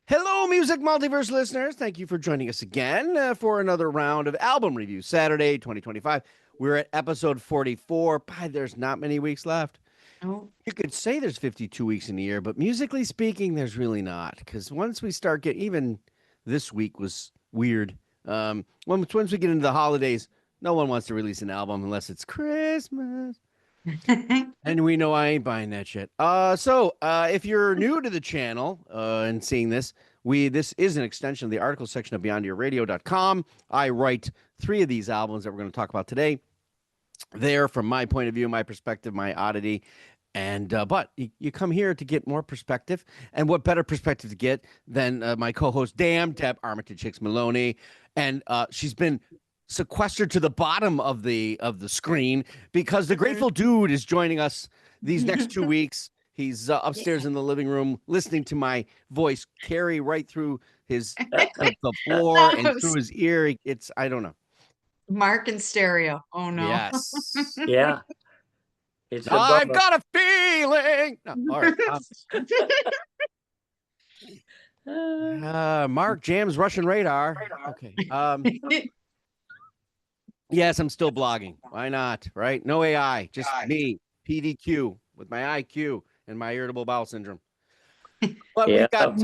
Hello, Music Multiverse listeners. Thank you for joining us again for another round of album review, Saturday, 2025. We're at episode 44. There's not many weeks left. Oh, You could say there's 52 weeks in a year, but musically speaking, there's really not. Because once we start getting, even this week was weird. Once we get into the holidays, no one wants to release an album unless it's Christmas. And we know I ain't buying that shit. If you're new to the channel and seeing this, this is an extension of the article section of BeyondYourRadio.com. I write 3 of these albums that we're going to talk about today. They're from my point of view, my perspective, my oddity. And but you come here to get more perspective, and what better perspective to get than my co-host Deb Armitage Hicks Maloney, and she's been sequestered to the bottom of the screen because the Grateful Dude is joining us these next 2 weeks. He's upstairs in the living room listening to my voice carry right through his the floor and through his ear. It's I don't know. Mark in stereo. Oh no. Yes. Yeah. I've got a feeling. No, all right. Mark jams Russian radar. Okay. Yes, I'm still blogging. Why not? Right? No AI, just me, PDQ, with my IQ and my irritable bowel syndrome. But we got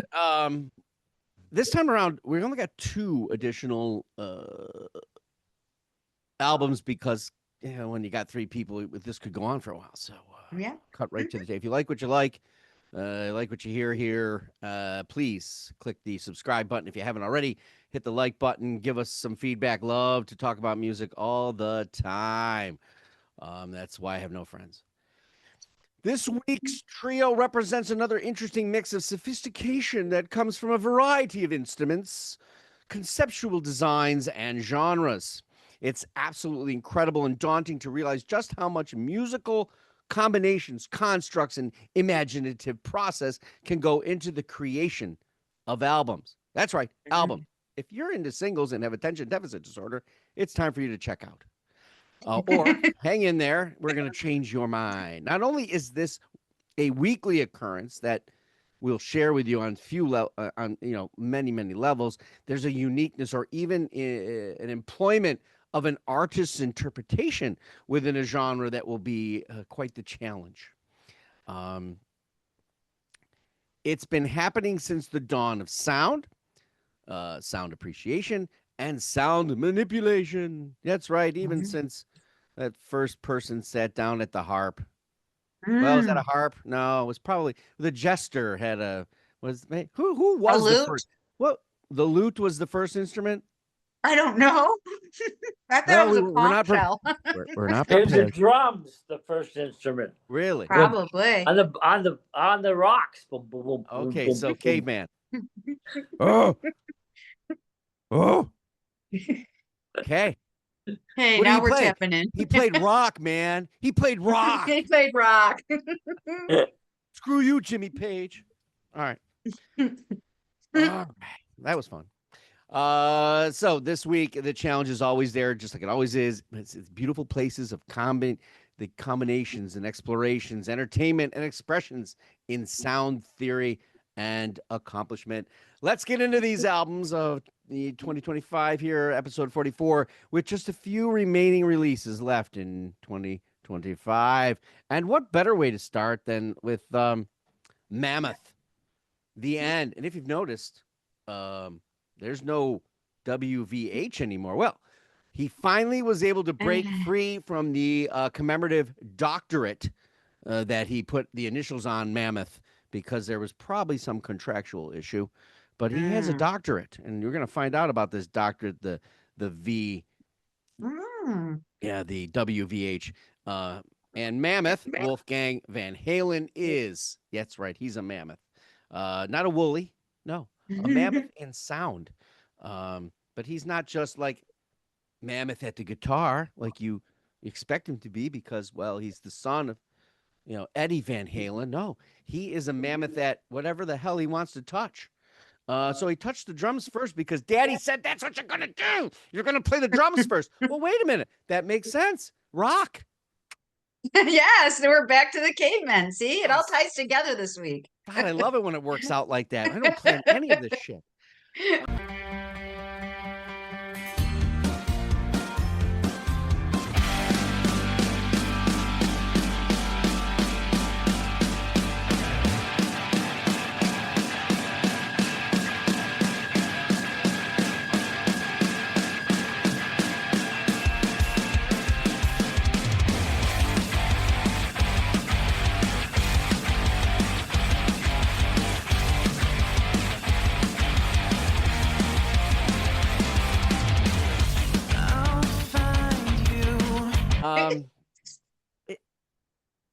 this time around, we only got 2 additional albums because when you got 3 people, this could go on for a while. So yeah, cut right to the day. If you like what you like what you hear here, please click the subscribe button if you haven't already. Hit the like button. Give us some feedback. Love to talk about music all the time. That's why I have no friends. This week's trio represents another interesting mix of sophistication that comes from a variety of instruments, conceptual designs, and genres. It's absolutely incredible and daunting to realize just how much musical combinations, constructs, and imaginative process can go into the creation of albums. That's right, album. If you're into singles and have attention deficit disorder, it's time for you to check out. Or hang in there. We're going to change your mind. Not only is this a weekly occurrence that we'll share with you on many levels, there's a uniqueness or even an employment of an artist's interpretation within a genre that will be quite the challenge. It's been happening since the dawn of sound, sound appreciation, and sound manipulation. That's right, even since that first person sat down at the harp. Well, was that a harp? No, it was probably the jester had who was the first? What, the lute was the first instrument? I don't know. I thought it was a conch shell. We're not It was the prepared. drums, the first instrument. Really? Probably. On the rocks. Boom, boom, boom, Okay, boom, so boom. caveman. Oh. Okay. Hey, What did now he we're play? tapping in. He played rock, man. He played rock. He played rock. Screw you, Jimmy Page. All right. All right. That was fun. So this week the challenge is always there, just like it always is. It's beautiful places of the combinations and explorations, entertainment and expressions in sound theory and accomplishment. Let's get into these albums of the 2025 here, episode 44, with just a few remaining releases left in 2025. And what better way to start than with Mammoth, The End. And if you've noticed, there's no WVH anymore. Well, he finally was able to break free from the commemorative doctorate that he put the initials on, Mammoth, because there was probably some contractual issue. But he has a doctorate, and you're going to find out about this doctorate, the the WVH. And Mammoth, Wolfgang Van Halen is, that's right, he's a mammoth. Not a woolly, no, a mammoth in sound. But he's not just like Mammoth at the guitar, like you expect him to be, because, well, he's the son of, Eddie Van Halen. No, he is a mammoth at whatever the hell he wants to touch. So he touched the drums first because Daddy said that's what you're going to do. You're going to play the drums first. Well, wait a minute. That makes sense. Rock. Yes, we're back to the cavemen. See, it all ties together this week. God, I love it when it works out like that. I don't plan any of this shit.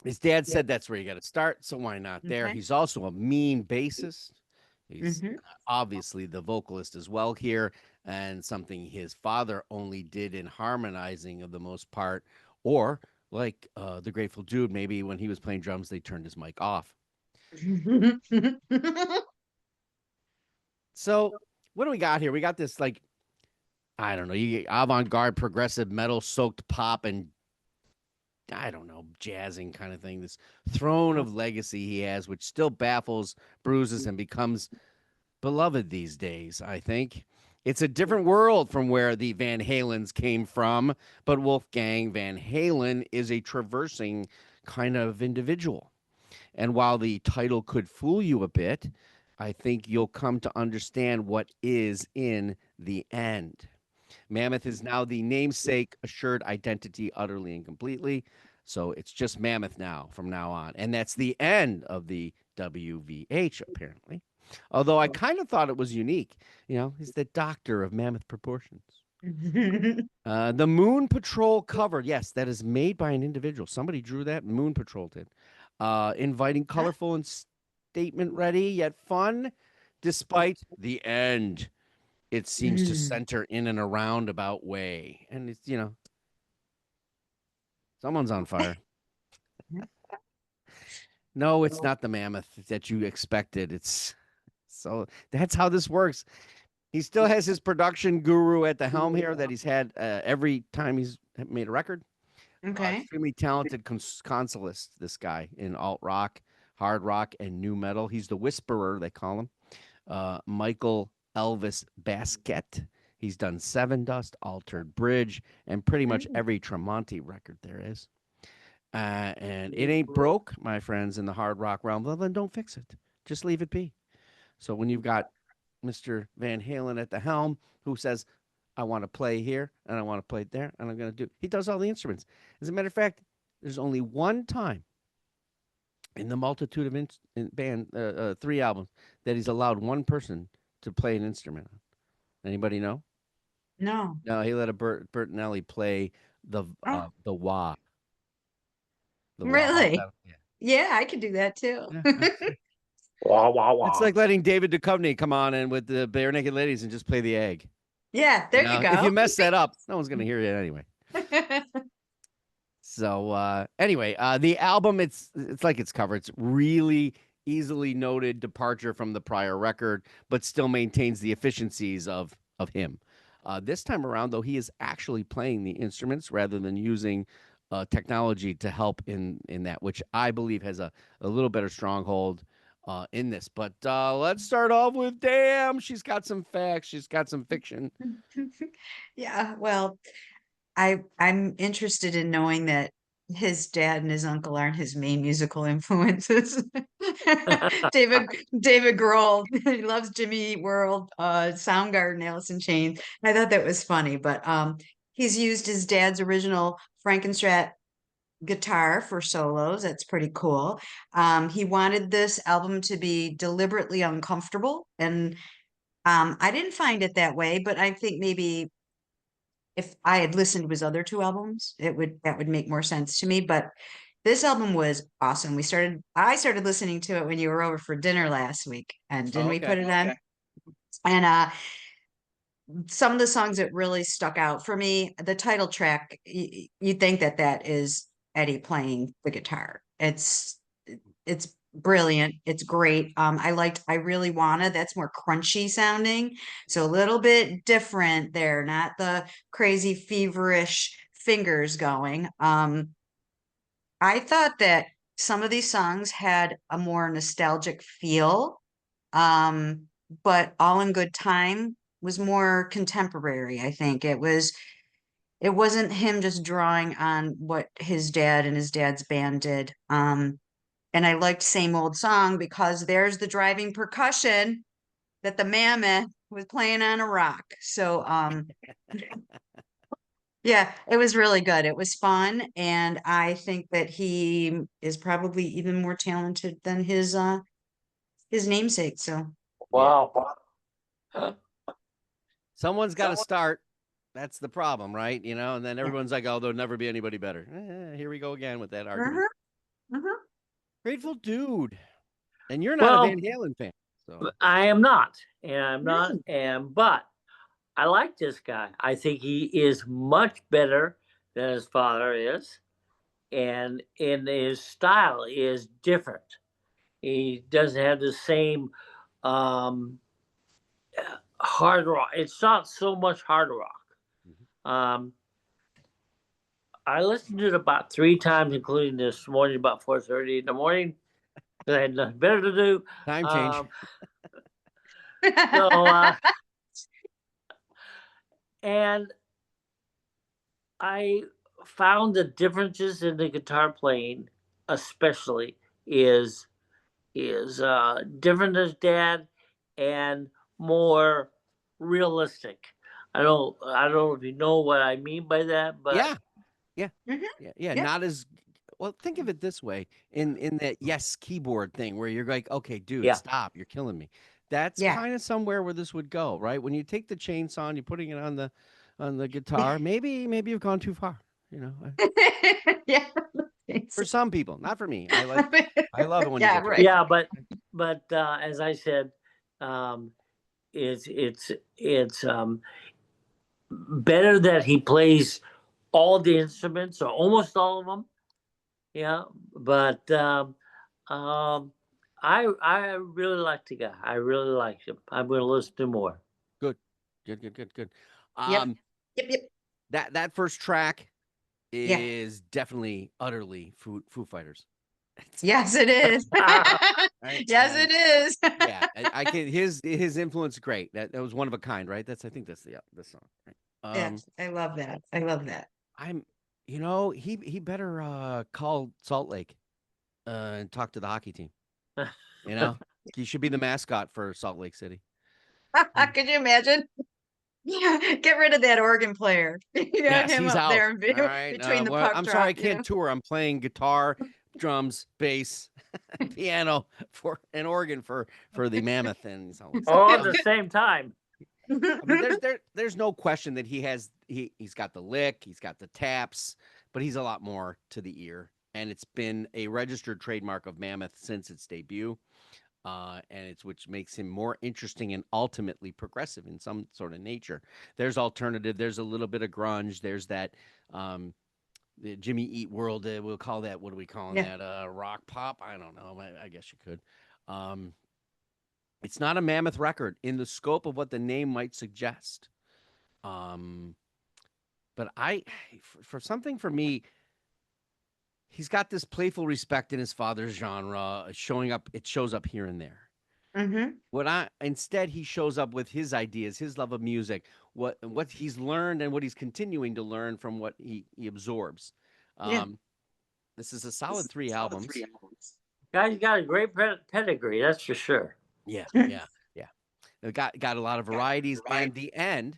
His dad said that's where you got to start, so why not there? Okay. He's also a mean bassist. He's Mhm. obviously the vocalist as well here, and something his father only did in harmonizing of the most part, or like the Grateful Dude, maybe when he was playing drums, they turned his mic off. So what do we got here? We got this like, I don't know, you get avant-garde progressive metal soaked pop and I don't know, jazzing kind of thing. This throne of legacy he has, which still baffles, bruises, and becomes beloved these days, I think. It's a different world from where the Van Halens came from, but Wolfgang Van Halen is a traversing kind of individual. And while the title could fool you a bit, I think you'll come to understand what is in the end. Mammoth is now the namesake assured identity utterly and completely. So it's just Mammoth now from now on. And that's the end of the WVH, apparently. Although I kind of thought it was unique. You know, he's the doctor of mammoth proportions. The Moon Patrol cover, yes, that is made by an individual. Somebody drew that. Moon Patrol did. Inviting, colorful, and statement ready, yet fun, despite the end. It seems to center in and a roundabout way. And it's, you know, someone's on fire. No, it's not the mammoth that you expected. It's so that's how this works. He still has his production guru at the helm here that he's had every time he's made a record. Okay. Extremely talented consolist, this guy in alt rock, hard rock, and new metal. He's the whisperer, they call him. Michael Elvis Basket. He's done Seven Dust, Altered Bridge, and pretty much every Tremonti record there is. And it ain't broke, my friends, in the hard rock realm. Well, then don't fix it. Just leave it be. So when you've got Mr. Van Halen at the helm who says, I want to play here and I want to play there and I'm going to do, he does all the instruments. As a matter of fact, there's only one time in the multitude of band, 3 albums, that he's allowed one person to play an instrument. Anybody know? No. No, he let a Bertinelli play the wah. The wah Really? pedal. Yeah. Yeah, I could do that too. Yeah. Wah, wah, wah. It's like letting David Duchovny come on in with the Bare Naked Ladies and just play the egg. Yeah, there you go. If you mess that up, no one's going to hear it anyway. So anyway, the album, it's like its cover. It's really easily noted departure from the prior record, but still maintains the efficiencies of him. This time around, though, he is actually playing the instruments rather than using technology to help in that, which I believe has a little better stronghold in this. But let's start off with, damn, she's got some facts. She's got some fiction. Yeah, well, I'm interested in knowing that his dad and his uncle aren't his main musical influences. David Grohl, he loves Jimmy Eat World, Soundgarden, Alice in Chains. I thought that was funny, but he's used his dad's original Frankenstrat guitar for solos. That's pretty cool. He wanted this album to be deliberately uncomfortable, and I didn't find it that way, but I think maybe if I had listened to his other 2 albums, that would make more sense to me. But this album was awesome. I started listening to it when you were over for dinner last week, and didn't we put it on? And some of the songs that really stuck out for me, the title track, you'd think that is Eddie playing the guitar. It's brilliant. It's great. I Really Wanna, that's more crunchy sounding. So a little bit different there, not the crazy feverish fingers going. I thought that some of these songs had a more nostalgic feel. But All in Good Time was more contemporary, I think. It wasn't him just drawing on what his dad and his dad's band did. And I liked Same Old Song because there's the driving percussion that the mammoth was playing on a rock. So yeah, it was really good. It was fun, and I think that he is probably even more talented than his namesake. So Wow. Someone's got to start. That's the problem, right? You know, and then everyone's like, "Oh, there'll never be anybody better." Here we go again with that argument. Grateful dude, and you're not a Van Halen fan, so I am not, and I'm not, but I like this guy. I think he is much better than his father is, and in his style is different. He doesn't have the same hard rock. It's not so much hard rock. I listened to it about 3 times, including this morning about 4:30 in the morning. I had nothing better to do. time change. So, and I found the differences in the guitar playing, especially, is different than his dad and more realistic. I don't know if you know what I mean by that, but Yeah. Not as well. Think of it this way: in that Yes keyboard thing, where you're like, okay, dude, stop, you're killing me. That's kind of somewhere where this would go, right? When you take the chainsaw and you're putting it on the guitar, maybe you've gone too far. You know. Yeah. For some people, not for me. I love it when you Yeah, go right. yeah, but as I said, it's better that he plays all the instruments or almost all of them. Yeah, but I really like the guy. I really like him. I'm going to listen to more. Good. Yep. That first track is definitely utterly Foo Fighters. Yes, it is. Right? Yes, it is. Yeah, I can. His influence is great. That was one of a kind, right? I think that's the song. Right? Yes, I love that. I love that. He better call Salt Lake and talk to the hockey team. You know, he should be the mascot for Salt Lake City. Could you imagine? Get rid of that organ player. Yes, him he's up out. there All right. between the puck I'm drop, sorry, I can't tour. I'm playing guitar, drums, bass, piano for an organ for the Mammoth and so on. All at the same time. I mean, there's no question that he's got the lick, he's got the taps, but he's a lot more to the ear, and it's been a registered trademark of Mammoth since its debut. And it's which makes him more interesting and ultimately progressive in some sort of nature. There's alternative. There's a little bit of grunge. There's that the Jimmy Eat World. We'll call that. What are we calling that? Rock pop. I don't know. I guess you could. It's not a Mammoth record in the scope of what the name might suggest. But for something for me. He's got this playful respect in his father's genre showing up. It shows up here and there. Instead, he shows up with his ideas, his love of music, what he's learned and what he's continuing to learn from what he absorbs. This is a solid 3 albums. Guy's got a great pedigree, that's for sure. Yeah. It got a lot of varieties, and the end.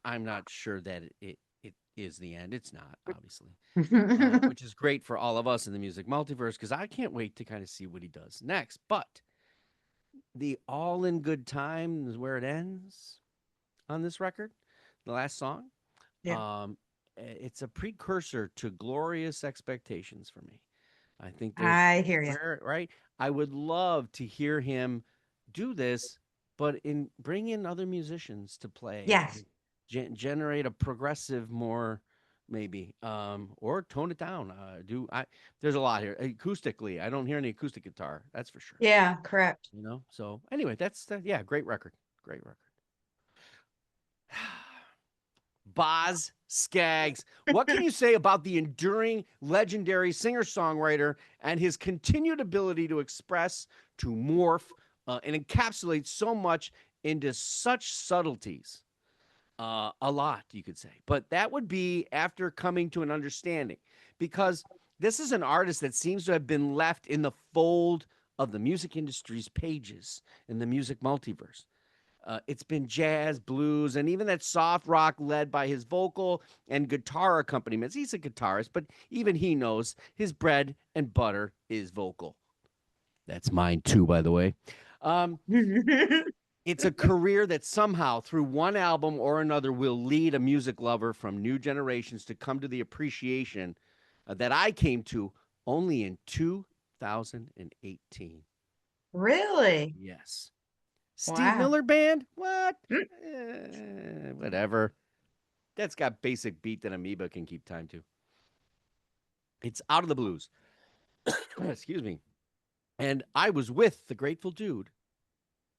I'm not sure that it is the end. It's not, obviously, which is great for all of us in the music multiverse because I can't wait to kind of see what he does next. But the All in Good Time is where it ends on this record, the last song. It's a precursor to Glorious Expectations for me. I think I hear you. Right? I would love to hear him do this, but bring in other musicians to play. Yes. Generate a progressive more maybe or tone it down. There's a lot here acoustically. I don't hear any acoustic guitar, that's for sure. Yeah, correct. You know, so anyway, that's great record. Boz Skaggs. What can you say about the enduring, legendary singer-songwriter and his continued ability to express, to morph, and encapsulate so much into such subtleties? A lot, you could say. But that would be after coming to an understanding, because this is an artist that seems to have been left in the fold of the music industry's pages in the music multiverse. It's been jazz, blues, and even that soft rock led by his vocal and guitar accompaniments. He's a guitarist, but even he knows his bread and butter is vocal. That's mine too, by the way. It's a career that somehow, through one album or another, will lead a music lover from new generations to come to the appreciation that I came to only in 2018. Really? Yes. Steve Wow. Miller Band? What? Mm. Whatever. That's got basic beat that Amoeba can keep time to. It's Out of the Blues. Excuse me. And I was with the Grateful Dude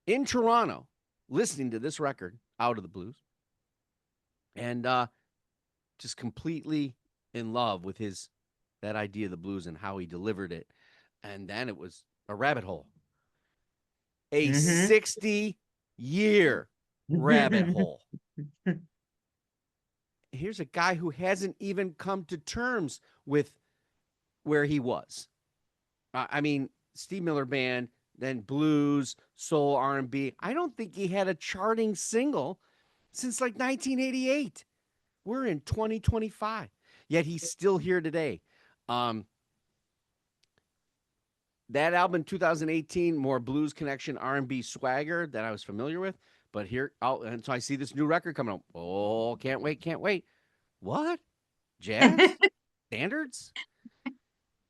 in Toronto listening to this record, Out of the Blues, and just completely in love with that idea of the blues and how he delivered it. And then it was a rabbit hole. A 60-year rabbit hole. Here's a guy who hasn't even come to terms with where he was. I mean, Steve Miller Band, then blues, soul, R&B. I don't think he had a charting single since like 1988. We're in 2025, yet he's still here today. That album, 2018, more blues connection, R&B swagger that I was familiar with. But here, and so I see this new record coming up. Oh, can't wait, can't wait. What? Jazz? Standards?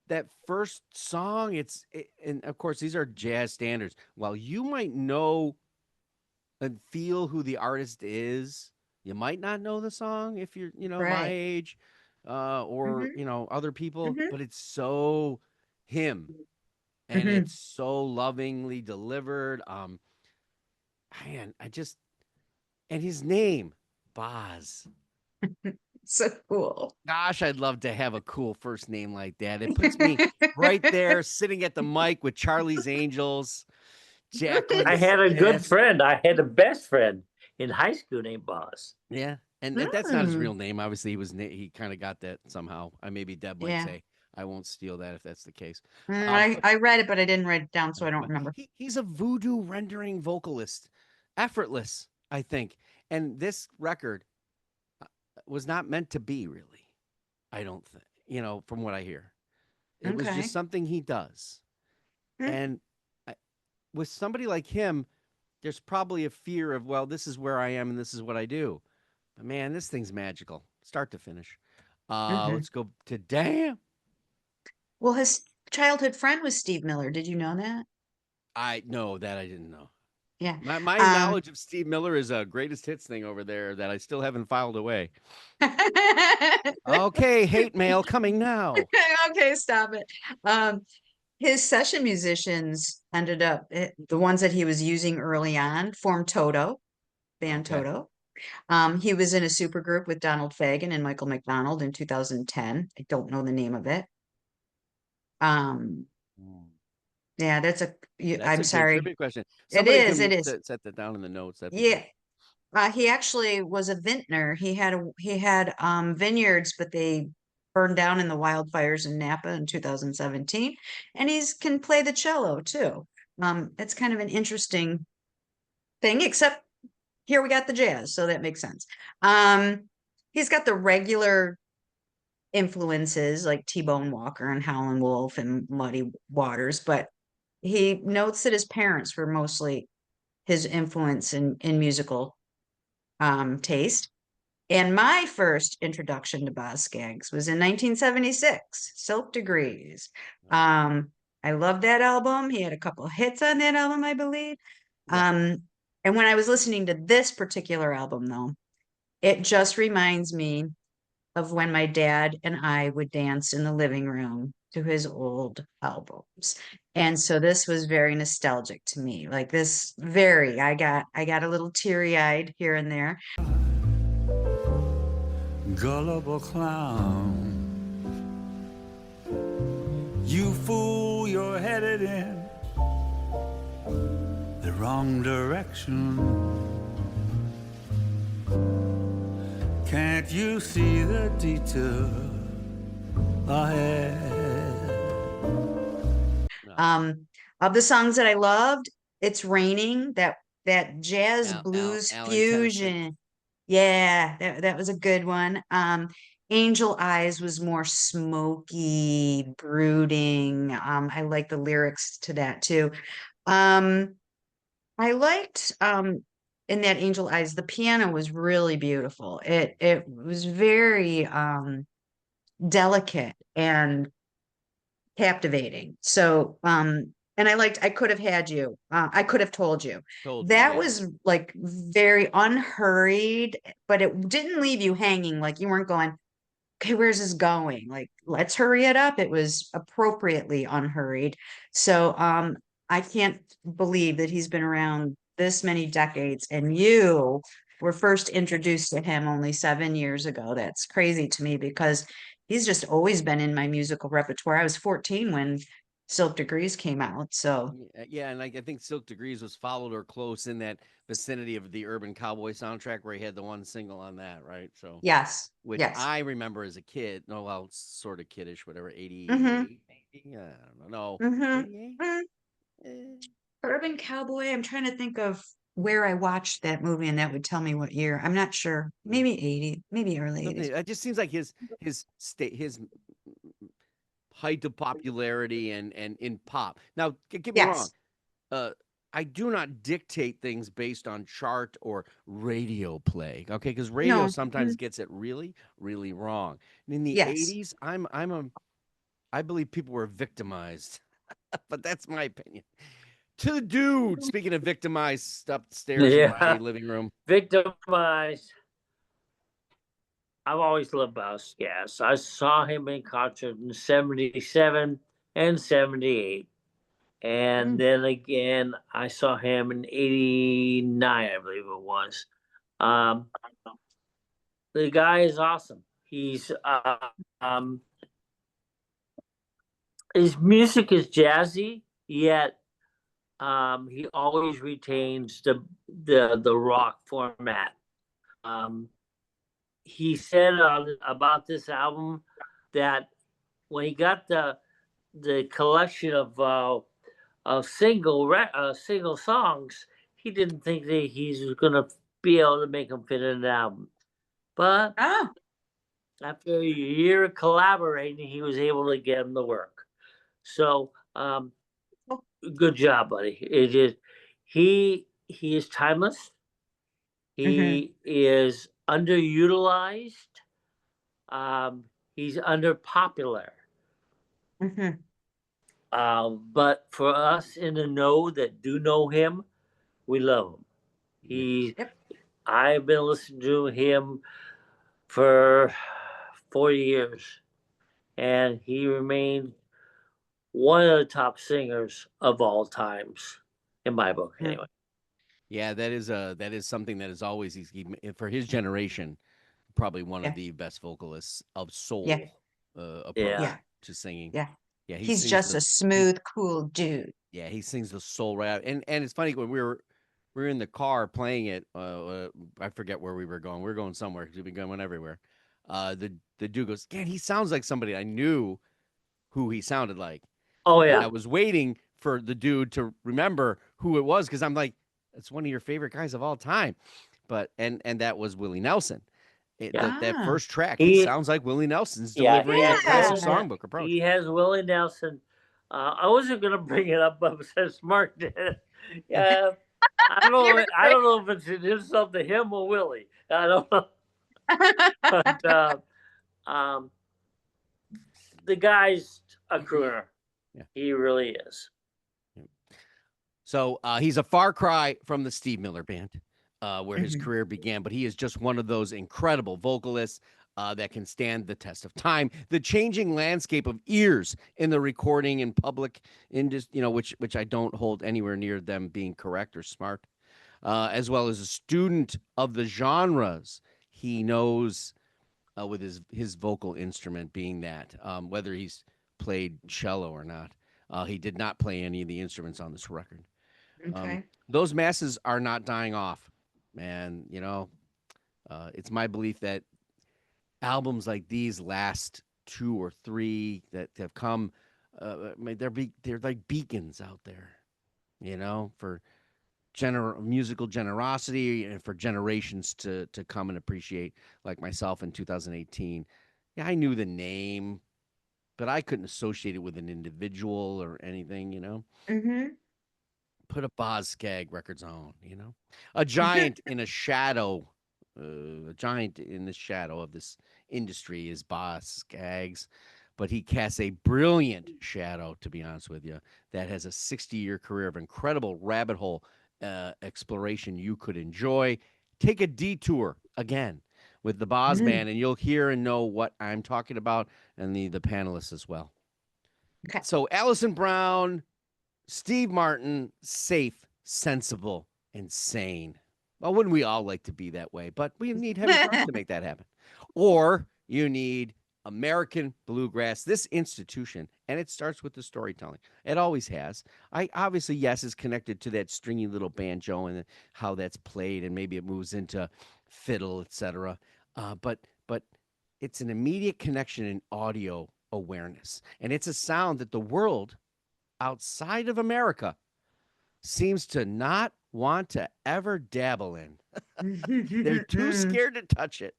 That first song, and of course, these are jazz standards. While you might know and feel who the artist is, you might not know the song if you're, my Right. age, or, other people, but it's so him. And it's so lovingly delivered. Man, and his name, Boz. So cool. Gosh, I'd love to have a cool first name like that. It puts me right there sitting at the mic with Charlie's Angels, Jacqueline. I had a good Smith. friend. I had a best friend in high school named Boz. Yeah, and that's not his real name. Obviously, he kind of got that somehow. Maybe Deb might say. I won't steal that if that's the case. I read it, but I didn't write it down, so I don't remember. He's a voodoo rendering vocalist, effortless, I think. And this record was not meant to be, really. I don't think, from what I hear. It was just something he does. And with somebody like him, there's probably a fear of, well, this is where I am and this is what I do. But man, this thing's magical, start to finish. Let's go to Damn. Well, his childhood friend was Steve Miller. Did you know that? I know that I didn't know. Yeah. My knowledge of Steve Miller is a greatest hits thing over there that I still haven't filed away. Okay, hate mail coming now. Okay, stop it. His session musicians ended up, the ones that he was using early on, formed Toto, band Toto. He was in a supergroup with Donald Fagen and Michael McDonald in 2010. I don't know the name of it. Yeah, that's I'm sorry. Trivia question. It is. Set that down in the notes. Yeah. He actually was a vintner. He had vineyards, but they burned down in the wildfires in Napa in 2017. And can play the cello too. It's kind of an interesting thing, except here we got the jazz, so that makes sense. He's got the regular influences like T-Bone Walker and Howlin' Wolf and Muddy Waters, but he notes that his parents were mostly his influence in musical taste. And my first introduction to Boz Skaggs was in 1976, Silk Degrees. I loved that album. He had a couple of hits on that album, I believe. And when I was listening to this particular album, though, it just reminds me of when my dad and I would dance in the living room to his old albums. And so this was very nostalgic to me. Like this I got a little teary-eyed here and there. gullible clown. You fool, you're headed in the wrong direction. Can't you see the detour ahead? Of the songs that I loved, It's Raining, that jazz blues Alan fusion. Tennyson. Yeah, that was a good one. Angel Eyes was more smoky, brooding. I like the lyrics to that too. I liked in that Angel Eyes, the piano was really beautiful. It was very delicate and captivating. So and I could have had you. I could have told you. Told you, That yeah. was like very unhurried, but it didn't leave you hanging. Like you weren't going, okay, where's this going? Like, let's hurry it up. It was appropriately unhurried. So I can't believe that he's been around this many decades and you were first introduced to him only 7 years ago. That's crazy to me because he's just always been in my musical repertoire. I was 14 when Silk Degrees came out. So Yeah, and I think Silk Degrees was followed or close in that vicinity of the Urban Cowboy soundtrack where he had the one single on that, right? So yes, which yes. I remember as a kid. No, well, sort of kiddish, whatever, 88, Mhm. maybe. I don't know. Mhm. 88? Mm. Eh, Urban Cowboy. I'm trying to think of where I watched that movie and that would tell me what year. I'm not sure. Maybe 80, maybe early 80s. Something. It just seems like his height of popularity and in pop. Now, get me wrong. Yes. I do not dictate things based on chart or radio play. Okay, because radio No. sometimes gets it really, really wrong. And in the Yes. 80s, I believe people were victimized, but that's my opinion. To the dude, speaking of victimized upstairs in my Yeah. living room. Victimized. I've always loved Boss Gas. I saw him in concert in 77 and 78. And then again, I saw him in 89, I believe it was. The guy is awesome. He's his music is jazzy, yet he always retains the rock format. He said about this album that when he got the collection of single songs, he didn't think that he's going to be able to make them fit in an album. But Oh, after a year of collaborating, he was able to get them to work. So good job, buddy. It is he is timeless. He is underutilized. He's underpopular. But for us in the know that do know him, we love him. I've been listening to him for 40 years, and he remains one of the top singers of all times, in my book, anyway. Yeah, that is something that is always for his generation, probably one of the best vocalists of soul approach to singing. Yeah. Yeah, He's just a smooth, cool dude. Yeah, he sings the soul right out. And it's funny when we were in the car playing it. I forget where we were going. We were going somewhere because we've been going everywhere. The dude goes, "Man, he sounds like somebody I knew who he sounded like." Oh yeah. And I was waiting for the dude to remember who it was because I'm like, it's one of your favorite guys of all time. But and that was Willie Nelson. That first track, he sounds like Willie Nelson's delivering a classic songbook approach. He has Willie Nelson. I wasn't gonna bring it up, but since Mark did it, I don't know if it's an insult to him or Willie. I don't know. But the guy's a crooner. Yeah. He really is. So he's a far cry from the Steve Miller Band, where his career began, but he is just one of those incredible vocalists that can stand the test of time, the changing landscape of ears in the recording and public industry, which I don't hold anywhere near them being correct or smart, as well as a student of the genres. He knows with his vocal instrument being that, whether he's played cello or not. He did not play any of the instruments on this record. Okay. Those masses are not dying off, and it's my belief that albums like these last 2 or 3 that have come, they're like beacons out there, for musical generosity and for generations to come and appreciate, like myself in 2018. Yeah, I knew the name, but I couldn't associate it with an individual or anything. Mm-hmm. Put a Boz Scaggs records on, a giant in a shadow, a giant in the shadow of this industry is Boz Scaggs, but he casts a brilliant shadow, to be honest with you, that has a 60-year career of incredible rabbit hole exploration you could enjoy. Take a detour again with the Boz Band, and you'll hear and know what I'm talking about, and the panelists as well. Okay. So Alison Brown, Steve Martin, safe, sensible, and sane. Well, wouldn't we all like to be that way? But we need heavy drums to make that happen. Or you need American bluegrass, this institution, and it starts with the storytelling. It always has. Obviously, yes, is connected to that stringy little banjo and how that's played, and maybe it moves into fiddle, etc. But it's an immediate connection in audio awareness, and it's a sound that the world outside of America seems to not want to ever dabble in. They're too scared to touch it.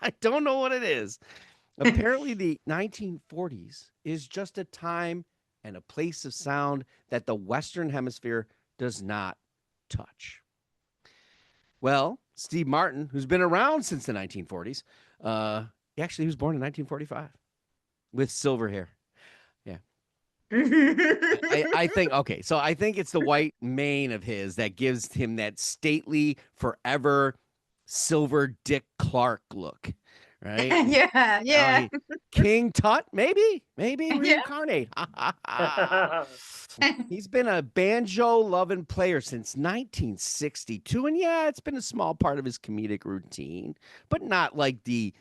I don't know what it is. Apparently, the 1940s is just a time and a place of sound that the Western Hemisphere does not touch. Well, Steve Martin, who's been around since the 1940s, actually, he was born in 1945 with silver hair. Yeah. I think, okay, so I think it's the white mane of his that gives him that stately, forever silver Dick Clark look, right? Yeah. King Tut, maybe reincarnate. He's been a banjo loving player since 1962, and yeah, it's been a small part of his comedic routine, but not like the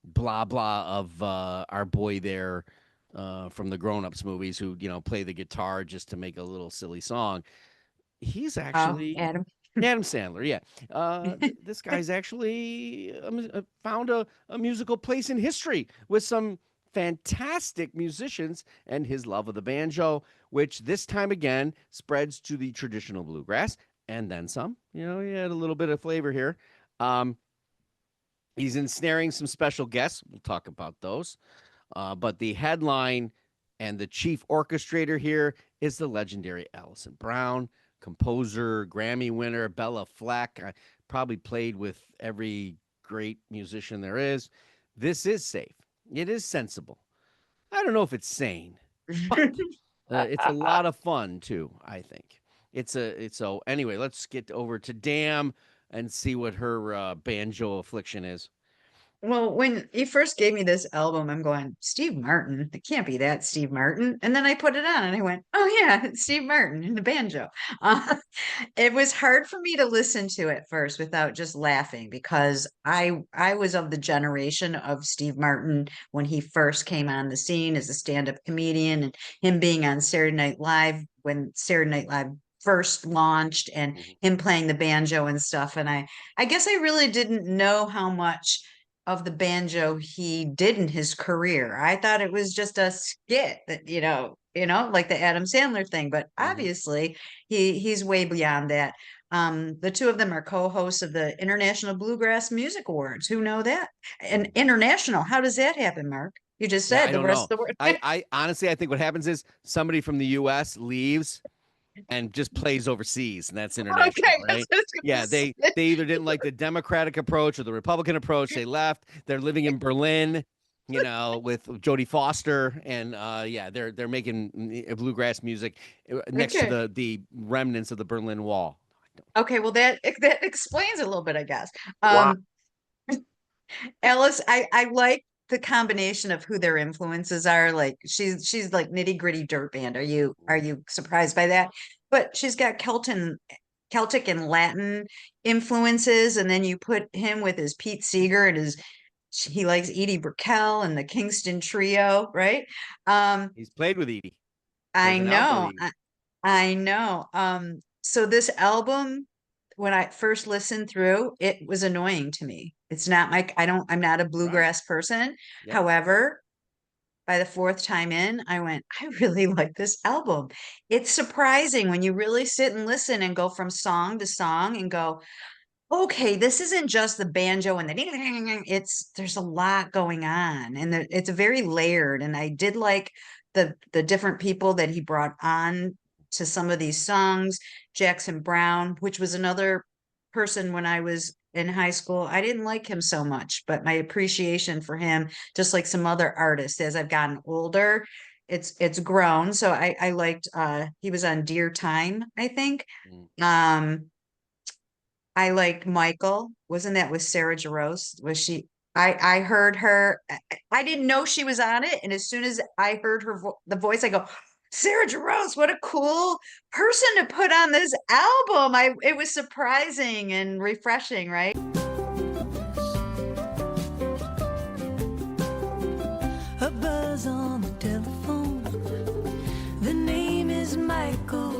blah blah of our boy there from the Grown Ups movies who play the guitar just to make a little silly song. He's actually Adam Sandler. Yeah, this guy's actually found a musical place in history with some fantastic musicians and his love of the banjo, which this time again spreads to the traditional bluegrass and then some. He had a little bit of flavor here. He's ensnaring some special guests. We'll talk about those. But the headline and the chief orchestrator here is the legendary Alison Brown, composer, Grammy winner, Bella Fleck. I probably played with every great musician there is. This is safe. It is sensible. I don't know if it's sane, but it's a lot of fun too, I think. So anyway, let's get over to Dam and see what her banjo affliction is. Well, when you first gave me this album, I'm going, Steve Martin. It can't be that Steve Martin. And then I put it on and I went, oh yeah, it's Steve Martin in the banjo. It was hard for me to listen to it first without just laughing because I was of the generation of Steve Martin when he first came on the scene as a stand-up comedian, and him being on Saturday Night Live when Saturday Night Live first launched, and him playing the banjo and stuff. And I guess I really didn't know how much of the banjo he did in his career. I thought it was just a skit that, like the Adam Sandler thing, but obviously he's way beyond that. The two of them are co-hosts of the International Bluegrass Music Awards. Who know that? And international, how does that happen, Mark? You just said I the don't rest know. of the world. I honestly, I think what happens is somebody from the U.S. leaves and just plays overseas, and that's international, right? Yeah, they either didn't like the Democratic approach or the Republican approach. They left. They're living in Berlin, with Jodie Foster, and they're making bluegrass music next to the remnants of the Berlin Wall. Okay, well that explains a little bit, I guess. Wow. Alice, I like the combination of who their influences are. Like she's like nitty gritty dirt band. Are you surprised by that? But she's got Celtic and Latin influences, and then you put him with his Pete Seeger and his he likes Edie Brickell and the Kingston Trio, right? He's played with Edie. I There's an album know. with Edie. I know. So this album, when I first listened through, it was annoying to me. It's not my, I'm not a bluegrass person. Yep. However, by the fourth time in, I went, I really like this album. It's surprising when you really sit and listen and go from song to song and go, okay, this isn't just the banjo and the there's a lot going on, and it's very layered. And I did like the different people that he brought on to some of these songs. Jackson Brown, which was another person when I was in high school. I didn't like him so much, but my appreciation for him, just like some other artists, as I've gotten older, it's grown. So I liked he was on Dear Time, I think. Mm. I liked Michael. Wasn't that with Sarah Jarosz? Was she? I heard her. I didn't know she was on it, and as soon as I heard her the voice, I go, Sarah Jarosz, what a cool person to put on this album. It was surprising and refreshing, right? A buzz on the telephone. The name is Michael.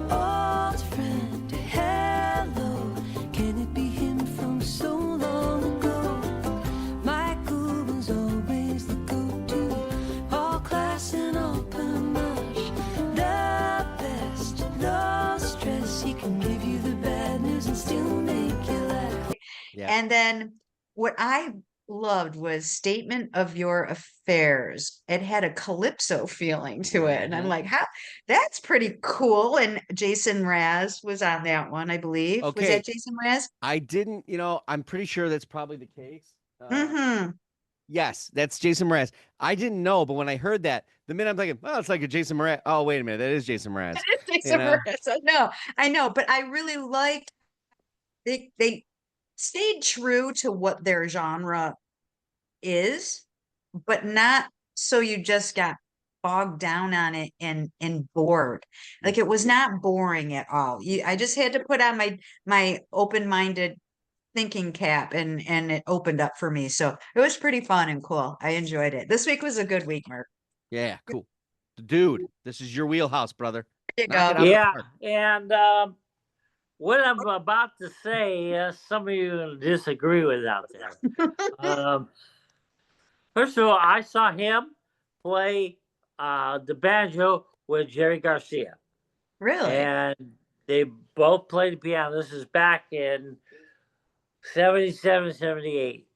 Old friend, hello. Can it be him from so long ago? Michael was always the go-to. All class and all panache. The best, no stress. He can give you the bad news and still make you laugh. Yeah. And then what I loved was Statement of Your Affairs. It had a calypso feeling to it. And I'm Mhm. like, how that's pretty cool. And Jason Mraz was on that one, I believe. Was Okay. that Jason Mraz? I didn't, I'm pretty sure that's probably the case. Mm-hmm. Yes, that's Jason Mraz. I didn't know, but when I heard that, the minute I'm thinking, oh, it's like a Jason Mraz. Oh, wait a minute, that is Jason Mraz. Jason know? Mraz. I know, but I really liked they stayed true to what their genre is, but not so you just got bogged down on it and bored. Like it was not boring at all. I just had to put on my open-minded thinking cap and it opened up for me. So it was pretty fun and cool. I enjoyed it. This week was a good week, Mark. Yeah, cool. Dude, this is your wheelhouse, brother. There you Knock it out go. of the Yeah, park. and what I'm about to say, some of you will disagree with out there. First of all, I saw him play the banjo with Jerry Garcia. Really? And they both played the piano. This is back in 77, 78.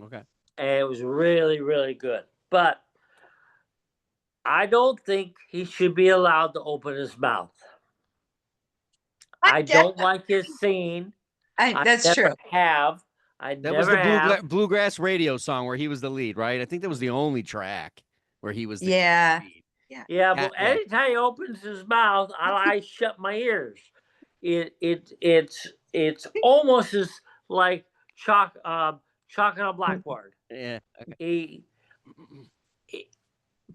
Okay. And it was really, really good. But I don't think he should be allowed to open his mouth. I don't like his singing. That's I true. never have. I That never was the have. bluegrass radio song where he was the lead, right? I think that was the only track where he was the Yeah. lead. Yeah, but Yeah. anytime he opens his mouth, I shut my ears. It's almost as like chalk on a blackboard. Yeah. Okay. He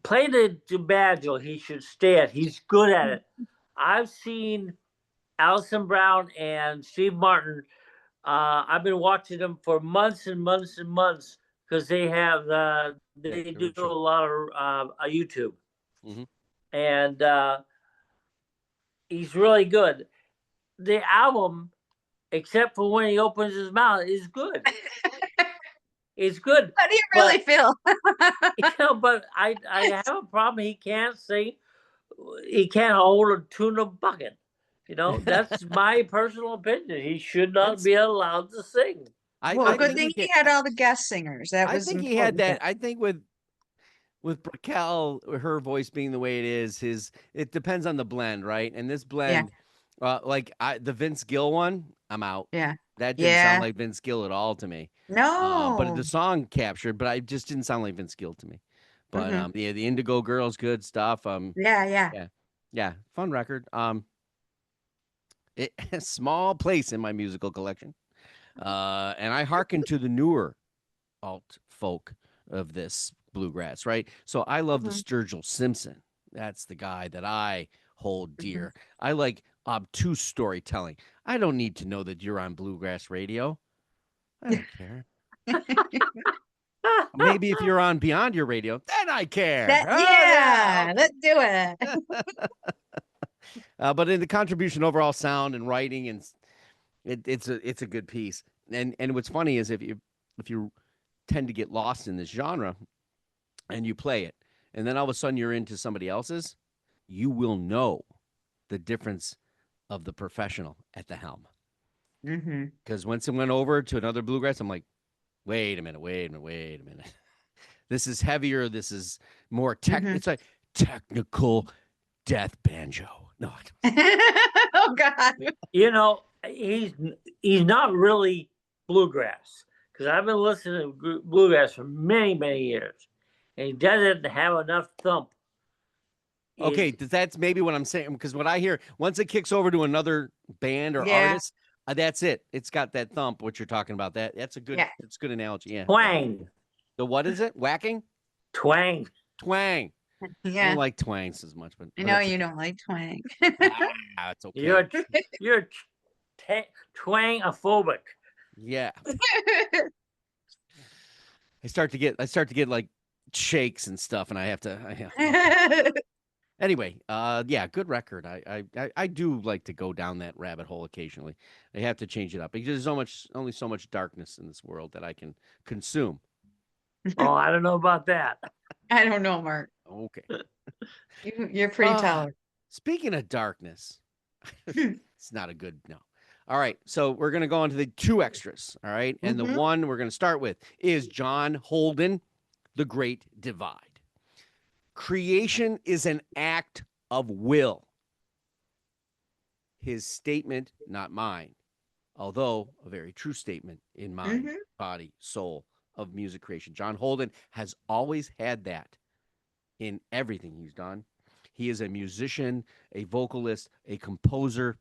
play the banjo. He should stay at. He's good at it. I've seen Alison Brown and Steve Martin. I've been watching them for months and months and months because they have they do a lot of YouTube, and he's really good. The album, except for when he opens his mouth, is good. It's good. How do you really feel? But I have a problem. He can't sing. He can't hold a tuna bucket. That's my personal opinion. He should not be allowed to sing. Well, good thing he had all the guest singers. That was I think important. he had that. I think with Brickell, her voice being the way it is, it depends on the blend, right? And this blend, the Vince Gill one, I'm out. Yeah. That didn't sound like Vince Gill at all to me. No. But the song captured, but it just didn't sound like Vince Gill to me. But the Indigo Girls, good stuff. Yeah, fun record. It has a small place in my musical collection. And I hearken to the newer alt folk of this bluegrass, right? So I love the Sturgill Simpson. That's the guy that I hold dear. I like obtuse storytelling. I don't need to know that you're on bluegrass radio. I don't care. Maybe if you're on Beyond Your Radio, then I care. That, Oh, yeah, okay. let's do it. But in the contribution, overall sound and writing, and it's a good piece. And what's funny is if you tend to get lost in this genre and you play it, and then all of a sudden you're into somebody else's, you will know the difference of the professional at the helm. Mm-hmm. Because once it went over to another bluegrass, I'm like, wait a minute. This is heavier. This is more Mhm. It's like technical death banjo. No, Oh God. You know, he's not really bluegrass because I've been listening to bluegrass for many years, and he doesn't have enough thump. okay, It's- that's maybe what I'm saying. Because what I hear, once it kicks over to another band or Yeah. artist, that's it. It's got that thump. What you're talking about. That's a good. Yeah. It's a good analogy. Yeah. twang, The what is it? Whacking? twang. Twang. I Yeah. don't like twangs as much, but I know it's you okay. don't like twang. It's okay. You're twangophobic. Yeah. I start to get like shakes and stuff, and I have to. Anyway, yeah, good record. I do like to go down that rabbit hole occasionally. I have to change it up because there's only so much darkness in this world that I can consume. Oh, I don't know about that. I don't know, Mark. Okay. You're pretty Ah. tolerant. Speaking of darkness, it's not a good no. All right, so we're gonna go on to the two extras. All right, and the Mhm. one we're gonna start with is John Holden, The Great Divide. Creation is an act of will. His statement, not mine, although a very true statement in mind, Mhm. body, soul of music creation. John Holden has always had that in everything he's done. He is a musician, a vocalist, a composer,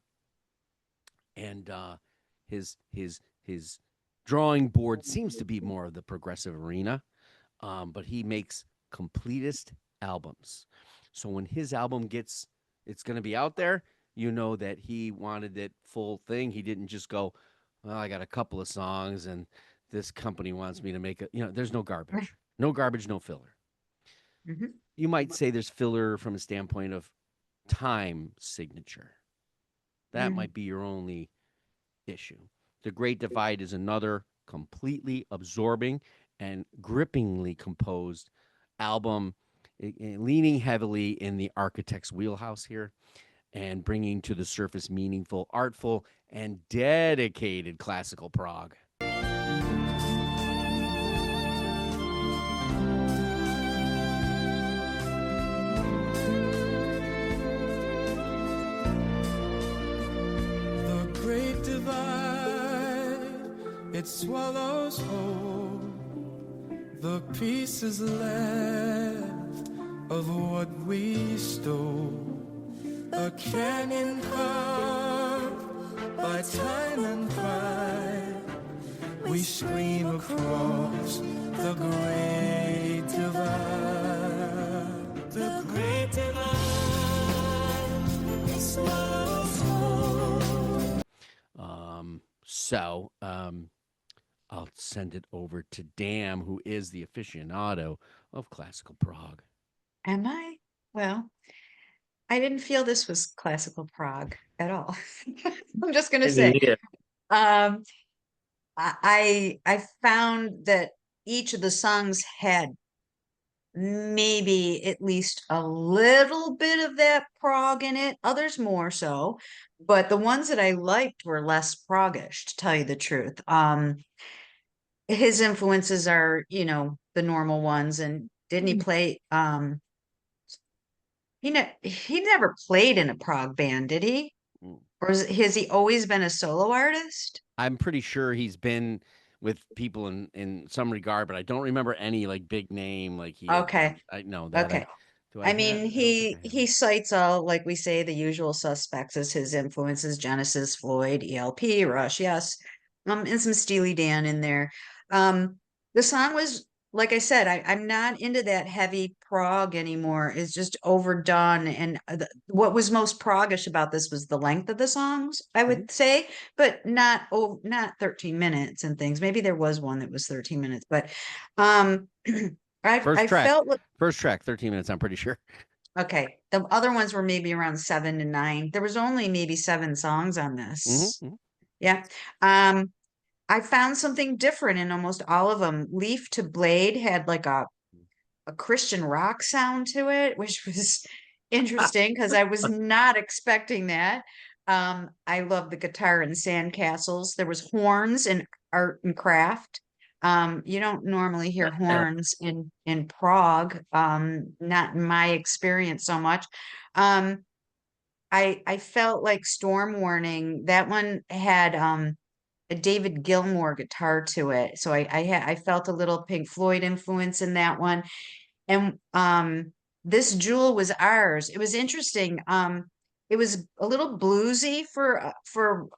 and his drawing board seems to be more of the progressive arena, but he makes completist albums. So when his album it's going to be out there, you know that he wanted it full thing. He didn't just go, well, I got a couple of songs and this company wants me to make it. There's no garbage. No garbage, no filler. Mhm. You might say there's filler from a standpoint of time signature. That Mm. might be your only issue. The Great Divide is another completely absorbing and grippingly composed album, leaning heavily in the architect's wheelhouse here and bringing to the surface meaningful, artful, and dedicated classical prog. The great divide, it swallows whole the pieces left of what we stole. A canyon carved by time and pride. We scream across the great divide. The great divide, it swallows whole. So I'll send it over to Dam, who is the aficionado of classical prog. Am I? Well, I didn't feel this was classical prog at all. I'm just gonna say. Yeah. Um, I found that each of the songs had maybe at least a little bit of that prog in it, others more so, but the ones that I liked were less proggish, to tell you the truth. His influences are, the normal ones, and didn't he play he never played in a prog band, did he? Mm. Or has he always been a solo artist? I'm pretty sure he's been with people in some regard, but I don't remember any like big name like he. Okay. I know that. Okay. Do I mean, I don't he think I have. cites all, like we say, the usual suspects as his influences: Genesis, Floyd, ELP, Rush, yes, and some Steely Dan in there. The song was like I said, I'm not into that heavy prog anymore. It's just overdone. And what was most proggish about this was the length of the songs, I would say, but not 13 minutes and things. Maybe there was one that was 13 minutes, but First I track. felt First track, 13 minutes, I'm pretty sure. okay. The other ones were maybe around 7 to 9. There was only maybe 7 songs on this. Mhm. Yeah. I found something different in almost all of them. Leaf to Blade had like a Christian rock sound to it, which was interesting because I was not expecting that. I love the guitar in Sandcastles. There was horns in Art and Craft. You don't normally hear horns in Prague. Not in my experience so much. I felt like Storm Warning. That one had a David Gilmour guitar to it. So I felt a little Pink Floyd influence in that one. And This Jewel Was Ours. It was interesting. It was a little bluesy for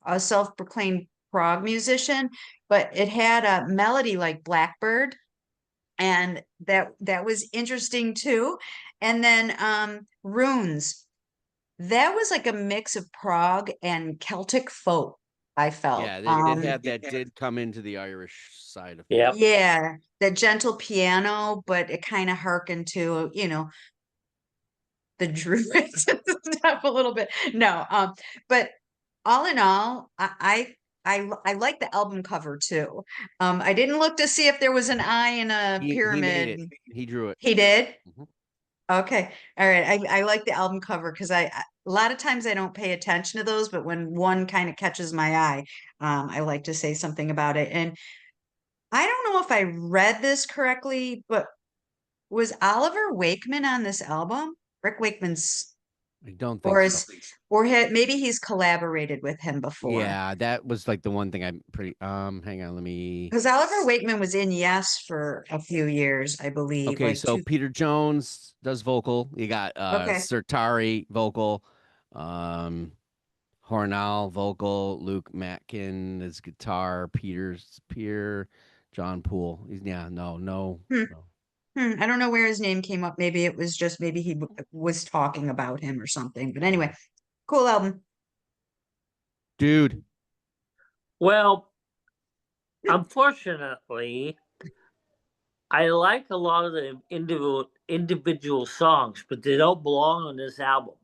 a self-proclaimed prog musician, but it had a melody like Blackbird, and that was interesting too. And then Runes. That was like a mix of prog and Celtic folk, I felt. Yeah, they did have that did come into the Irish side of things. Yep. Yeah, that gentle piano, but it kind of harkened to, the Druids and stuff a little bit. No, but all in all, I like the album cover too. I didn't look to see if there was an eye in a He made pyramid. it. He drew it. He did? Mhm. Okay. All right. I like the album cover because a lot of times I don't pay attention to those, but when one kind of catches my eye, I like to say something about it. And I don't know if I read this correctly, but was Oliver Wakeman on this album? Rick Wakeman's, I don't or think so. maybe he's collaborated with him before. Yeah, that was like the one thing I'm pretty hang on, let me Because Oliver Wakeman was in Yes for a few years, I believe. Okay, like so Peter Jones does vocal. You got Okay. Sertari vocal, Hornell vocal, Luke Matkin is guitar, Pierre, John Poole. No. I don't know where his name came up. Maybe it was just maybe he was talking about him or something. But anyway, cool album. Dude, Well, unfortunately, I like a lot of the individual songs, but they don't belong on this album.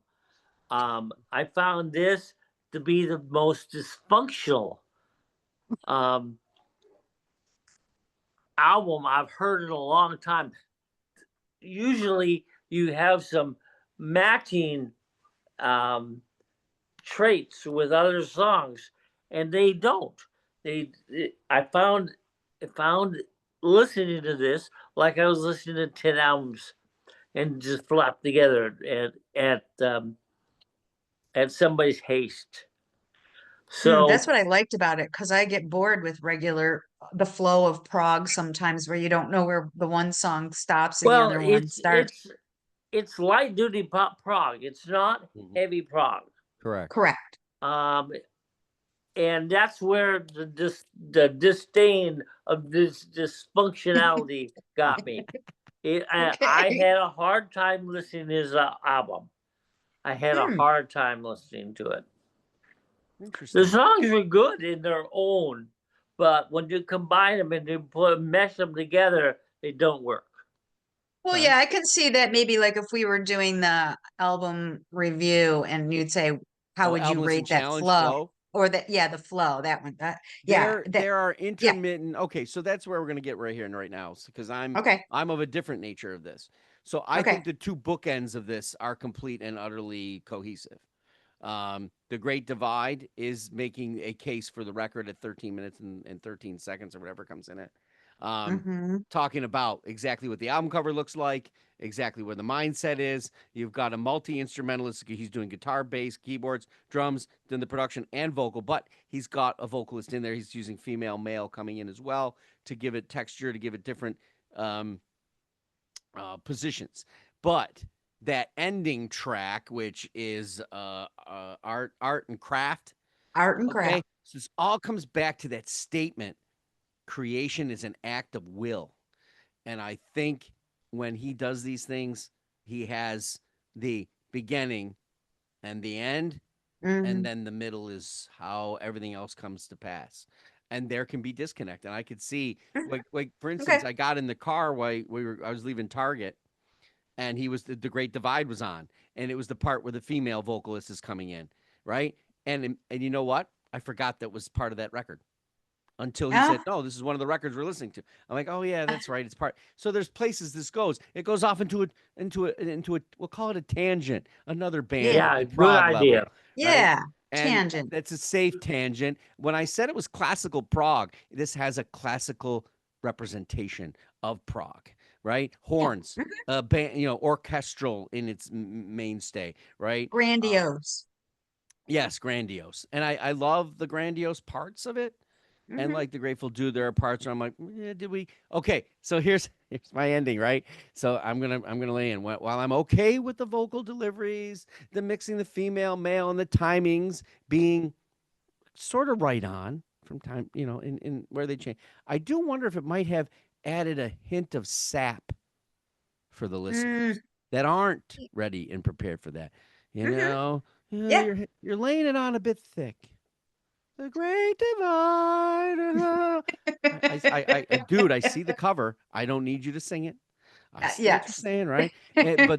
I found this to be the most dysfunctional album I've heard in a long time. Usually, you have some matching traits with other songs, and they don't. I found listening to this like I was listening to 10 albums and just flopped together at somebody's haste. So That's what I liked about it because I get bored with the flow of prog sometimes where you don't know where the one song stops and the other one starts. it's light duty pop prog. It's not heavy prog. correct. Correct. And that's where the disdain of this dysfunctionality got me. I had a hard time listening to his album. I had a hard time listening to it. Interesting. The songs were good in their own, but when you combine them and you mesh them together, they don't work. Well, yeah, I can see that maybe like if we were doing the album review and you'd say, how would you Album Listen rate that Challenge flow? Or the flow, that one. There are intermittent. Okay, so that's where we're gonna get right here and right now, because I'm of a different nature of this. So I think the two bookends of this are complete and utterly cohesive. The Great Divide is making a case for the record at 13 minutes and 13 seconds or whatever comes in it. Talking about exactly what the album cover looks like, exactly where the mindset is. You've got a multi-instrumentalist. He's doing guitar, bass, keyboards, drums, then the production and vocal, but he's got a vocalist in there. He's using female, male coming in as well to give it texture, to give it different positions. But that ending track, which is art and craft. Art and craft. So this all comes back to that statement. Creation is an act of will. And I think when he does these things, he has the beginning and the end, and Mhm. then the middle is how everything else comes to pass. And there can be disconnect. And I could see, like for Okay. instance, I got in the car while I was leaving Target, and he was the Great Divide was on, and it was the part where the female vocalist is coming in, right? And you know what? I forgot that was part of that record until he said, Ah, "No, this is one of the records we're listening to." I'm like, "Oh yeah, that's right. It's part." So there's places this goes. It goes off into a we'll call it a tangent, another band Yeah. at Yeah, the good prog level, idea. right? yeah. And Tangent. that's a safe tangent. When I said it was classical prog, this has a classical representation of prog, right? Yeah. Horns, band, orchestral in its mainstay, right? Grandiose. Yes, grandiose. And I love the grandiose parts of it. And Mhm. like the Grateful Dead, there are parts where I'm like, did we? Okay, so here's my ending, right? So I'm gonna lay in. While I'm okay with the vocal deliveries, the mixing the female, male, and the timings being sort of right on from time, in where they change. I do wonder if it might have added a hint of sap for the Mm, listeners that aren't ready and prepared for that. You mhm. know, Yeah. you're laying it on a bit thick. The Great Divide. Dude, I see the cover. I don't need you to sing it. I see what you're Yes. saying, right? But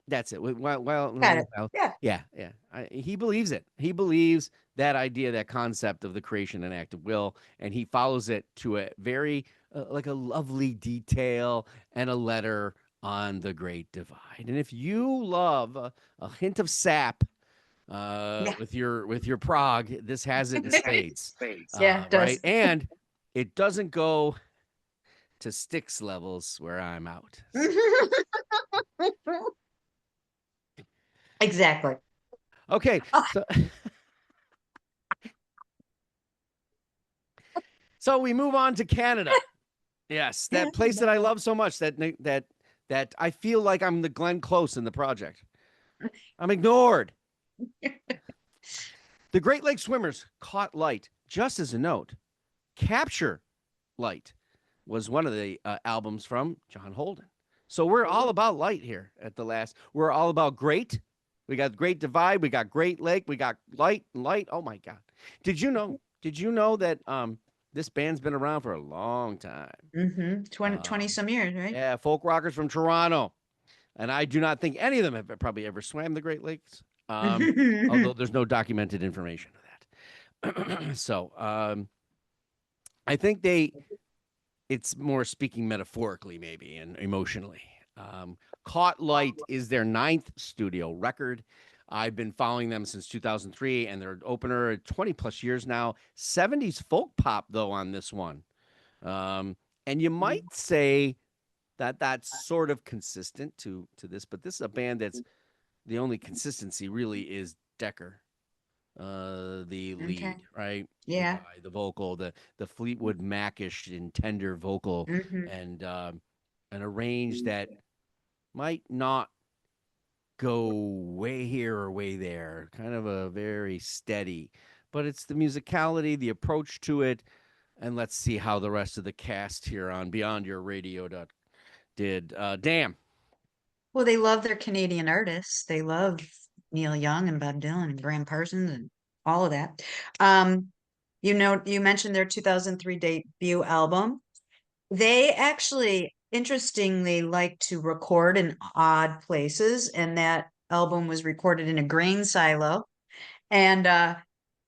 that's it. Got it. Well, Yeah. yeah, yeah. He believes it. He believes that idea, that concept of the creation and act of will, and he follows it to a very like a lovely detail and a letter on the Great Divide. And if you love a hint of sap Yeah. with your prog, this has it in spades, Yeah, it right? does. And it doesn't go to Styx levels where I'm out. Exactly. Okay, Oh, so we move on to Canada. Yes, that place that I love so much that I feel like I'm the Glenn Close in the project. I'm ignored. The Great Lakes Swimmers caught light. Just as a note, Capture Light was one of the albums from John Holden. So we're all about light here at the last. We're all about great. We got Great Divide. We got Great Lake. We got light. Oh my God! Did you know? Did you know that this band's been around for a long time? 20 some years, right? Yeah, folk rockers from Toronto, and I do not think any of them have probably ever swam the Great Lakes. Although there's no documented information of that. So I think it's more speaking metaphorically, maybe, and emotionally. Caught Light is their 9th studio record. I've been following them since 2003, and their opener 20 plus years now. 70s folk pop, though, on this one. And you might say that that's sort of consistent to this, but this is a band that's the only consistency really is Decker, the lead, Okay. right? The Yeah. guy, the vocal, the Fleetwood Macish and tender vocal, Mhm. and a range that might not go way here or way there. Kind of a very steady, but it's the musicality, the approach to it, and let's see how the rest of the cast here on Beyond Your Radio did. Damn. Well, they love their Canadian artists. They love Neil Young and Bob Dylan and Graham Parsons and all of that. You mentioned their 2003 debut album. They actually, interestingly, like to record in odd places, and that album was recorded in a grain silo. And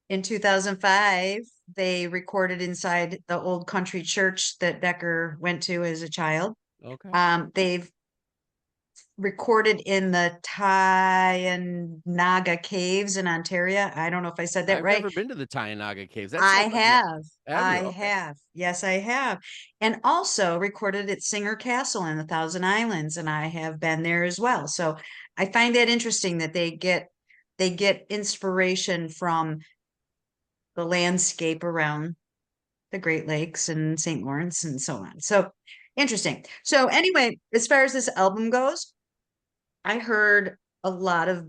in 2005, they recorded inside the old country church that Becker went to as a child. Okay. They've recorded in the Tyanaga Caves in Ontario. I don't know if I said that I've right. never been to the Tyanaga Caves. That I sounds like have. Have I you? Okay. have. Yes, I have. And also recorded at Singer Castle in the Thousand Islands, and I have been there as well. So I find that interesting that they get inspiration from the landscape around the Great Lakes and St. Lawrence and so on. So interesting. So anyway, as far as this album goes, I heard a lot of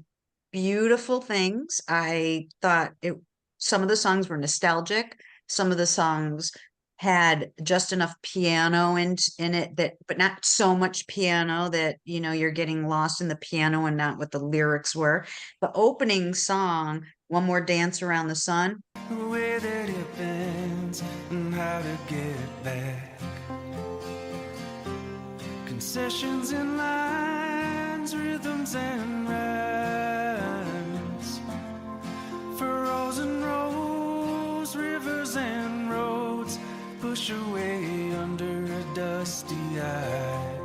beautiful things. I thought some of the songs were nostalgic. Some of the songs had just enough piano in it that, but not so much piano that, you know, you're getting lost in the piano and not what the lyrics were. The opening song, One More Dance Around the Sun. The way that it bends and how to get it back. Concessions and lines, rhythms and rhymes. Furrows and rows, rivers and roads, push away under a dusty eye.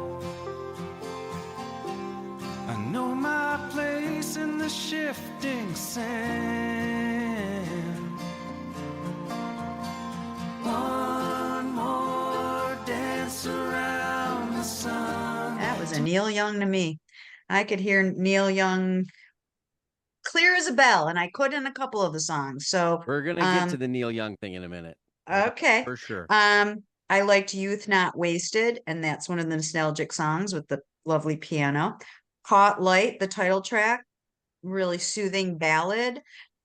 I know my place in the shifting sand. One more dance around the sun. That was a Neil Young to me. I could hear Neil Young clear as a bell, and I could in a couple of the songs. So We're gonna get to the Neil Young thing in a minute. okay. For sure. I liked Youth Not Wasted, and that's one of the nostalgic songs with the lovely piano. Caught Light, the title track, really soothing ballad,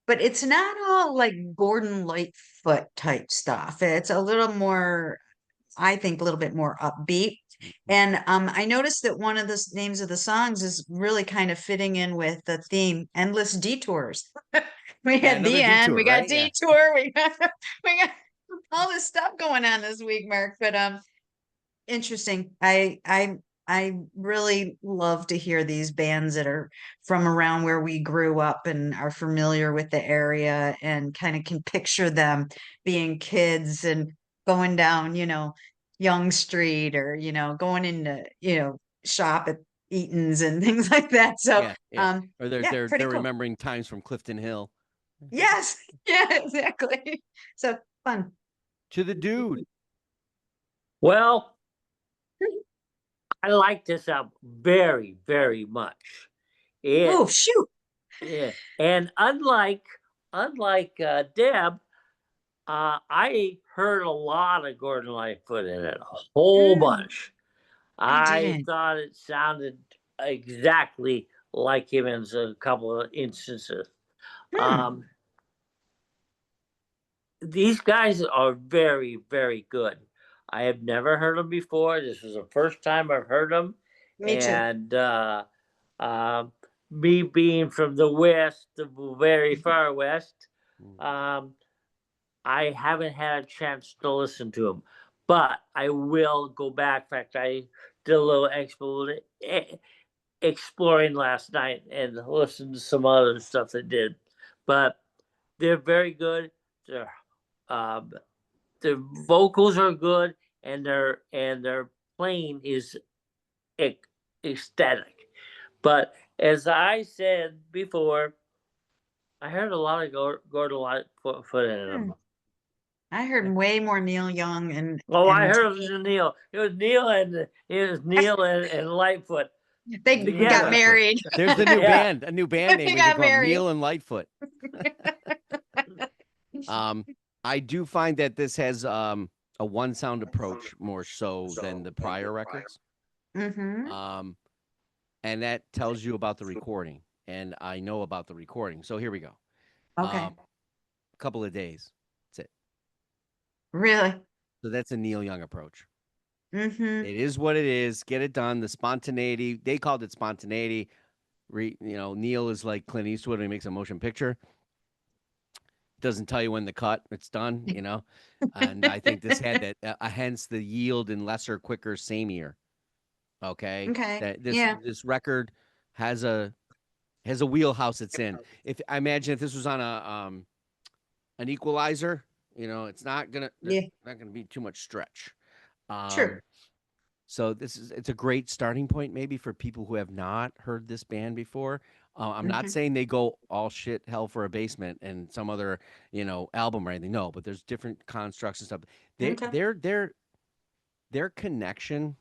but it's not all like Gordon Lightfoot type stuff. It's a little more, I think, a little bit more upbeat. And I noticed that one of the names of the songs is really kind of fitting in with the theme, Endless Detours. We Yeah, had the another end, detour, we got right? Yeah. detour, we got all this stuff going on this week, Mark. But interesting. I really love to hear these bands that are from around where we grew up and are familiar with the area and kind of can picture them being kids and going down, you know, Young Street, or, you know, going into, you know, shop at Eaton's and things like that. So Yeah, yeah. Or they're yeah, they're pretty they're cool. remembering times from Clifton Hill. Yes, yeah, exactly. So fun. To the dude. Well, I like this album very, very much. Oh, shoot. Yeah, and unlike Deb, I heard a lot of Gordon Lightfoot in it, a whole bunch. I didn't. thought it sounded exactly like him in a couple of instances. These guys are very, very good. I have never heard them before. This is the first time I've heard them. Me too. And me being from the West, the very far West, I haven't had a chance to listen to them, but I will go back. In fact, I did a little exploring last night and listened to some other stuff they did. But they're very good. Their vocals are good, and their playing is ecstatic. But as I said before, I heard a lot of Gordon Lightfoot in them. I heard way more Neil Young and I and heard it was Neil. It was Neil and Lightfoot. they together. got married. There's the new Yeah. band, a new band They name we got can call married. Neil and Lightfoot. I do find that this has a one sound approach more so than the prior records. Mm-hmm. And that tells you about the recording. And I know about the recording. So here we go. Okay. A couple of days. That's it. Really? So that's a Neil Young approach. Mm-hmm. It is what it is. Get it done. The spontaneity. They called it spontaneity. Neil is like Clint Eastwood when he makes a motion picture. Doesn't tell you when the cut. It's done, you know. And I think this had that. Hence the yield and lesser, quicker, sameier. Okay. Okay. That Yeah. this record has a wheelhouse it's in. If I imagine if this was on an equalizer, you know, it's not gonna be too much stretch. Sure. So it's a great starting point maybe for people who have not heard this band before. I'm not saying they go all shit hell for a basement and some other, you know, album or anything. No, but there's different constructs and stuff. Their connection,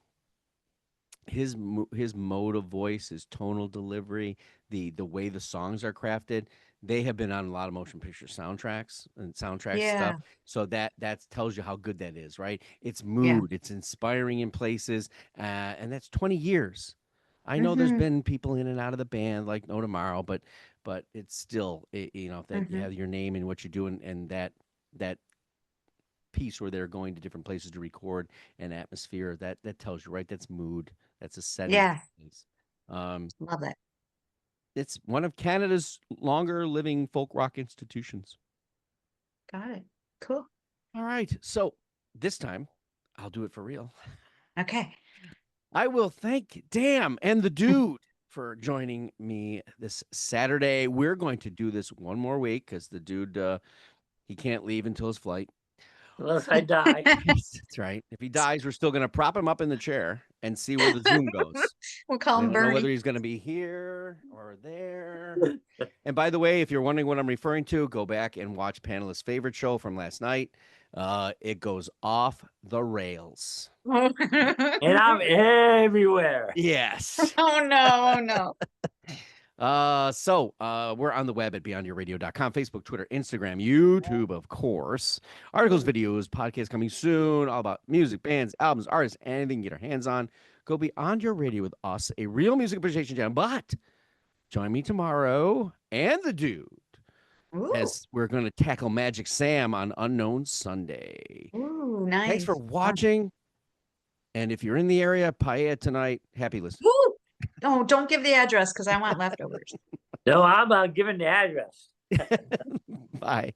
his mode of voice, his tonal delivery, the way the songs are crafted, they have been on a lot of motion picture soundtracks and stuff. So that tells you how good that is, right? It's mood, it's inspiring in places, and that's 20 years. I know there's been people in and out of the band like No Tomorrow, but it's still, you know, that you have your name and what you're doing, and that piece where they're going to different places to record an atmosphere. That tells you, right? That's mood. That's a setting. Yeah. Love it. It's one of Canada's longer living folk rock institutions. Got it. Cool. All right. So this time I'll do it for real. Okay. I will thank Damn and the Dude for joining me this Saturday. We're going to do this one more week because the dude, he can't leave until his flight. Unless I die. That's right. If he dies, we're still going to prop him up in the chair and see where the Zoom goes. We'll call We him don't know whether Bernie. he's going to be here or there. And by the way, if you're wondering what I'm referring to, go back and watch Panelist's favorite show from last night. It goes off the rails. And I'm everywhere. Yes. Oh no, oh no. So we're on the web at beyondyourradio.com, Facebook, Twitter, Instagram, YouTube, of course. Articles, videos, podcasts coming soon, all about music, bands, albums, artists, anything you get our hands on. Go Beyond Your Radio with us, a real music appreciation channel. But join me tomorrow and the dude Ooh. as we're going to tackle Magic Sam on Unknown Sunday. Ooh, nice. Thanks for watching. And if you're in the area, paella tonight, happy listening. Ooh. Oh, don't give the address because I want leftovers. No, I'm giving the address. Bye.